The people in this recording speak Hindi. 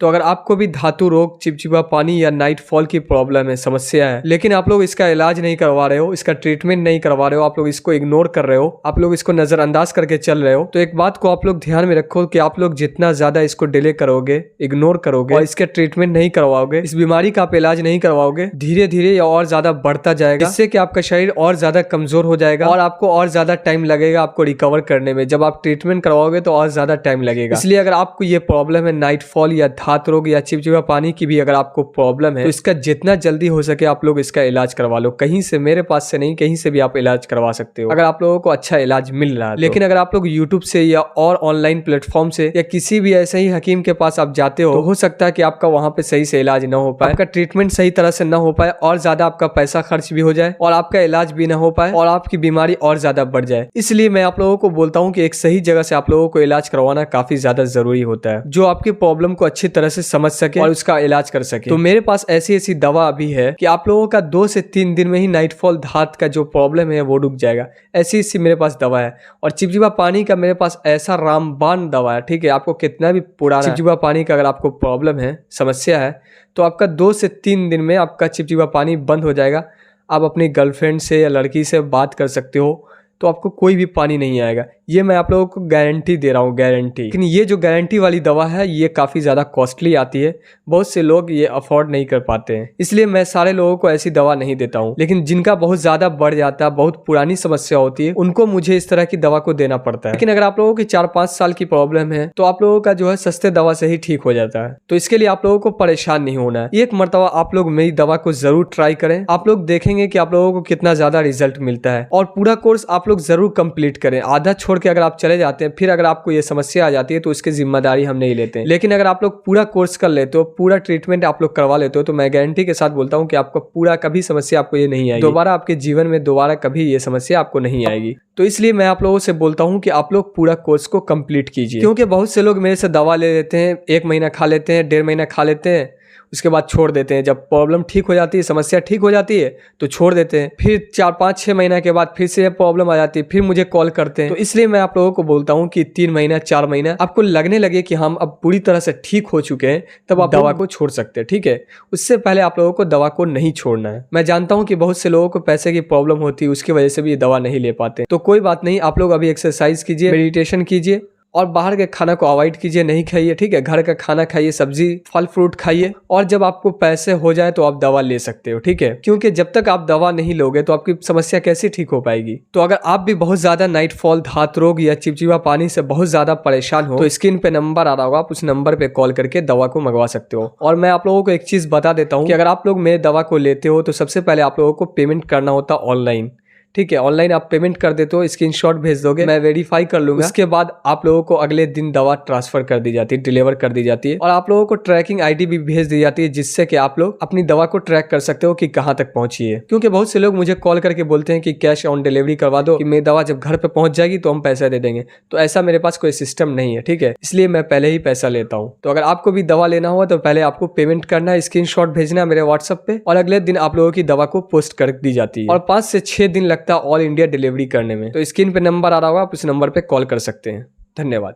तो अगर आपको भी धातु रोग, चिपचिपा पानी या नाइट फॉल की प्रॉब्लम है, समस्या है, लेकिन आप लोग इसका इलाज नहीं करवा रहे हो, इसका ट्रीटमेंट नहीं करवा रहे हो, आप लोग इसको इग्नोर कर रहे हो, आप लोग इसको नजरअंदाज करके चल रहे हो, तो एक बात को आप लोग ध्यान में रखो कि आप लोग जितना ज्यादा इसको डिले करोगे, इग्नोर करोगे और इसके ट्रीटमेंट नहीं करवाओगे, इस बीमारी का आप इलाज नहीं करवाओगे, धीरे धीरे या और ज्यादा बढ़ता जाएगा, जिससे कि आपका शरीर और ज्यादा कमजोर हो जाएगा और आपको और ज्यादा टाइम लगेगा आपको रिकवर करने में। जब आप ट्रीटमेंट करवाओगे तो और ज्यादा टाइम लगेगा। इसलिए अगर आपको ये प्रॉब्लम है नाइट फॉल या धात रोग या चिपचिपा पानी की भी अगर आपको प्रॉब्लम है, तो इसका जितना जल्दी हो सके आप लोग इसका इलाज करवा लो। कहीं से, मेरे पास से नहीं, कहीं से भी आप इलाज करवा सकते हो अगर आप लोगों को अच्छा इलाज मिल रहा है। लेकिन अगर आप लोग यूट्यूब से या और ऑनलाइन प्लेटफॉर्म से या किसी भी ऐसे ही हकीम के पास आप जाते हो, तो हो सकता है कि आपका वहां पे सही से इलाज ना हो पाए, आपका ट्रीटमेंट सही तरह से ना हो पाए और ज्यादा आपका पैसा खर्च भी हो जाए और आपका इलाज भी ना हो पाए और आपकी बीमारी और ज्यादा बढ़ जाए। इसलिए मैं आप लोगों को बोलता हूँ कि एक सही जगह से आप लोगों को इलाज करवाना काफी ज्यादा जरूरी होता है, जो आपकी प्रॉब्लम को अच्छी तरह से समझ सके और उसका इलाज कर सके। तो मेरे पास ऐसी ऐसी दवा अभी है कि आप लोगों का 2 से 3 दिन में ही नाइट फॉल धात का जो प्रॉब्लम है वो रुक जाएगा। ऐसी ऐसी मेरे पास दवा है। और चिपचिपा पानी का मेरे पास ऐसा रामबाण दवा है, ठीक है। आपको कितना भी पुराना चिपचिपा पानी का अगर आपको प्रॉब्लम है, समस्या है, तो आपका 2 से 3 दिन में आपका चिपचिपा पानी बंद हो जाएगा। आप अपनी गर्लफ्रेंड से या लड़की से बात कर सकते हो, तो आपको कोई भी पानी नहीं आएगा। ये मैं आप लोगों को गारंटी दे रहा हूँ, गारंटी। लेकिन ये जो गारंटी वाली दवा है ये काफ़ी ज़्यादा कॉस्टली आती है, बहुत से लोग ये अफोर्ड नहीं कर पाते हैं, इसलिए मैं सारे लोगों को ऐसी दवा नहीं देता हूँ। लेकिन जिनका बहुत ज़्यादा बढ़ जाता है, बहुत पुरानी समस्या होती है, उनको मुझे इस तरह की दवा को देना पड़ता है। लेकिन अगर आप लोगों की 4-5 साल की प्रॉब्लम है तो आप लोगों का जो है सस्ते दवा से ही ठीक हो जाता है। तो इसके लिए आप लोगों को परेशान नहीं होना है। एक मरतबा आप लोग मेरी दवा को जरूर ट्राई करें, आप लोग देखेंगे कि आप लोगों को कितना ज़्यादा रिजल्ट मिलता है। और पूरा कोर्स आप लोग जरूर कंप्लीट करें। आधा छोड़ के अगर आप चले जाते हैं, फिर अगर आपको ये समस्या आ जाती है, तो इसकी जिम्मेदारी हम नहीं लेते हैं। लेकिन अगर आप लोग पूरा कोर्स कर लेते हो, पूरा ट्रीटमेंट आप लोग करवा लेते हो, तो मैं गारंटी के साथ बोलता हूँ कि आपको पूरा कभी समस्या आपको ये नहीं आएगी। दोबारा आपके जीवन में दोबारा कभी ये समस्या आपको नहीं आएगी। तो इसलिए मैं आप लोगों से बोलता हूँ कि आप लोग पूरा कोर्स को कंप्लीट कीजिए। क्योंकि बहुत से लोग मेरे से दवा ले लेते हैं, 1 महीना खा लेते हैं, 1.5 महीना खा लेते हैं, उसके बाद छोड़ देते हैं। जब प्रॉब्लम ठीक हो जाती है, समस्या ठीक हो जाती है, तो छोड़ देते हैं। फिर 4-5-6 महीना के बाद फिर से प्रॉब्लम आ जाती है, फिर मुझे कॉल करते हैं। तो इसलिए मैं आप लोगों को बोलता हूँ कि 3 महीना 4 महीना आपको लगने लगे कि हम अब पूरी तरह से ठीक हो चुके हैं, तब आप दवा को छोड़ सकते हैं, ठीक है। उससे पहले आप लोगों को दवा को नहीं छोड़ना है। मैं जानता हूँ कि बहुत से लोगों को पैसे की प्रॉब्लम होती है, उसकी वजह से भी ये दवा नहीं ले पाते। तो कोई बात नहीं, आप लोग अभी एक्सरसाइज कीजिए, मेडिटेशन कीजिए और बाहर के खाना को अवॉइड कीजिए, नहीं खाइए, ठीक है। घर का खाना खाइए, सब्जी फल फ्रूट खाइए। और जब आपको पैसे हो जाए तो आप दवा ले सकते हो, ठीक है। क्योंकि जब तक आप दवा नहीं लोगे तो आपकी समस्या कैसे ठीक हो पाएगी। तो अगर आप भी बहुत ज्यादा नाइट फॉल, धात रोग या चिपचिपा पानी से बहुत ज्यादा परेशान हो, तो स्क्रीन पे नंबर आ रहा होगा, आप उस नंबर पे कॉल करके दवा को मंगवा सकते हो। और मैं आप लोगों को एक चीज बता देता हूँ कि अगर आप लोग मेरे दवा को लेते हो तो सबसे पहले आप लोगों को पेमेंट करना होता ऑनलाइन, ठीक है। ऑनलाइन आप पेमेंट कर देते हो, स्क्रीनशॉट भेज दोगे, मैं वेरीफाई कर लूंगा। उसके बाद आप लोगों को अगले दिन दवा ट्रांसफर कर दी जाती है, डिलीवर कर दी जाती है। और आप लोगों को ट्रैकिंग आईडी भी भेज दी जाती है, जिससे कि आप लोग अपनी दवा को ट्रैक कर सकते हो कि कहाँ तक पहुंची है। क्योंकि बहुत से लोग मुझे कॉल करके बोलते हैं कि कैश ऑन डिलीवरी करवा दो, कि मेरी दवा जब घर पे पहुंच जाएगी तो हम पैसा दे देंगे। तो ऐसा मेरे पास कोई सिस्टम नहीं है, ठीक है। इसलिए मैं पहले ही पैसा लेता हूँ। तो अगर आपको भी दवा लेना हुआ तो पहले आपको पेमेंट करना है, स्क्रीनशॉट भेजना है मेरे व्हाट्सएप पे, और अगले दिन आप लोगों की दवा को पोस्ट कर दी जाती है। और 5 से 6 दिन लगता है ऑल इंडिया डिलीवरी करने में। तो स्क्रीन पे नंबर आ रहा होगा, आप उस नंबर पे कॉल कर सकते हैं। धन्यवाद।